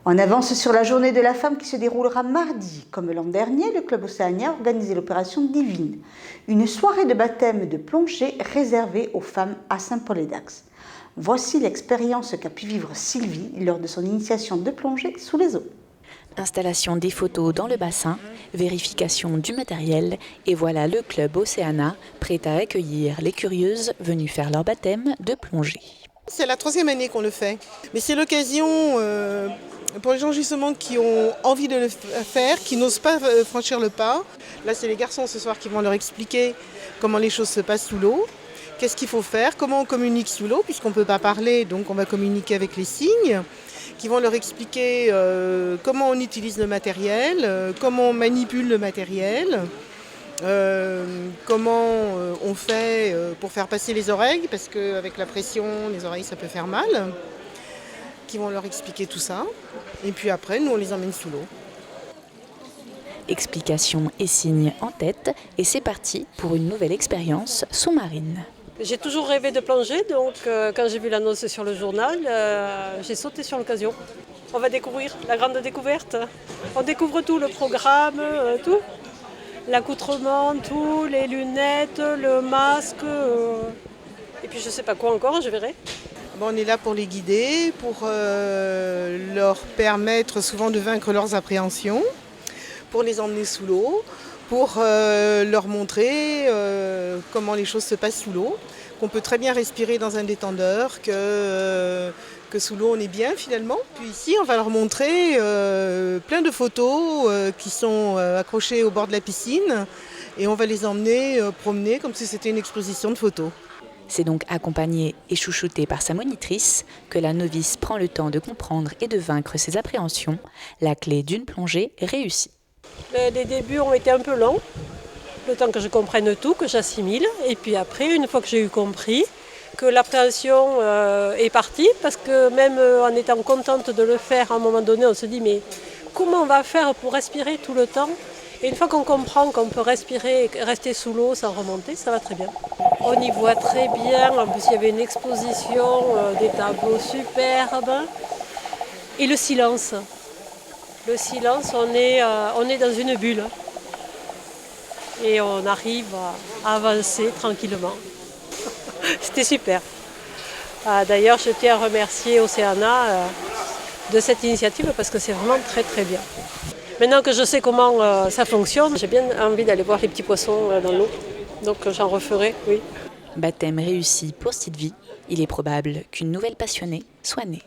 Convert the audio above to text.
En avance sur la journée de la femme qui se déroulera mardi. Comme l'an dernier, le Club Océania a organisé l'opération Divine, une soirée de baptême de plongée réservée aux femmes à Saint-Paul-et-Dax. Voici l'expérience qu'a pu vivre Sylvie lors de son initiation de plongée sous les eaux. Installation des photos dans le bassin, vérification du matériel et voilà le Club Océania prêt à accueillir les curieuses venues faire leur baptême de plongée. C'est la 3e année qu'on le fait, mais c'est l'occasion pour les gens justement qui ont envie de le faire, qui n'osent pas franchir le pas. Là c'est les garçons ce soir qui vont leur expliquer comment les choses se passent sous l'eau, qu'est-ce qu'il faut faire, comment on communique sous l'eau puisqu'on ne peut pas parler, donc on va communiquer avec les signes, qui vont leur expliquer comment on utilise le matériel, comment on manipule le matériel. Comment on fait pour faire passer les oreilles, parce qu'avec la pression, les oreilles ça peut faire mal, qui vont leur expliquer tout ça. Et puis après, nous on les emmène sous l'eau. Explications et signes en tête, et c'est parti pour une nouvelle expérience sous-marine. J'ai toujours rêvé de plonger, donc quand j'ai vu l'annonce sur le journal, j'ai sauté sur l'occasion. On va découvrir la grande découverte. On découvre tout, le programme, tout. L'accoutrement, tout, les lunettes, le masque, et puis je ne sais pas quoi encore, je verrai. Bon, on est là pour les guider, pour leur permettre souvent de vaincre leurs appréhensions, pour les emmener sous l'eau, pour leur montrer comment les choses se passent sous l'eau, qu'on peut très bien respirer dans un détendeur, que sous l'eau on est bien finalement. Puis ici on va leur montrer plein de photos qui sont accrochées au bord de la piscine et on va les emmener promener comme si c'était une exposition de photos. C'est donc accompagnée et chouchoutée par sa monitrice que la novice prend le temps de comprendre et de vaincre ses appréhensions, la clé d'une plongée réussie. Les débuts ont été un peu longs, le temps que je comprenne tout, que j'assimile, et puis après, une fois que j'ai eu compris, que l'appréhension est partie, parce que même en étant contente de le faire, à un moment donné, on se dit mais comment on va faire pour respirer tout le temps? Et une fois qu'on comprend qu'on peut respirer et rester sous l'eau sans remonter, ça va très bien. On y voit très bien, en plus il y avait une exposition, des tableaux superbes, et le silence. Le silence, on est dans une bulle, et on arrive à avancer tranquillement. C'était super. D'ailleurs, je tiens à remercier Océania de cette initiative parce que c'est vraiment très très bien. Maintenant que je sais comment ça fonctionne, j'ai bien envie d'aller voir les petits poissons dans l'eau. Donc j'en referai, oui. Baptême réussi pour Sylvie. Il est probable qu'une nouvelle passionnée soit née.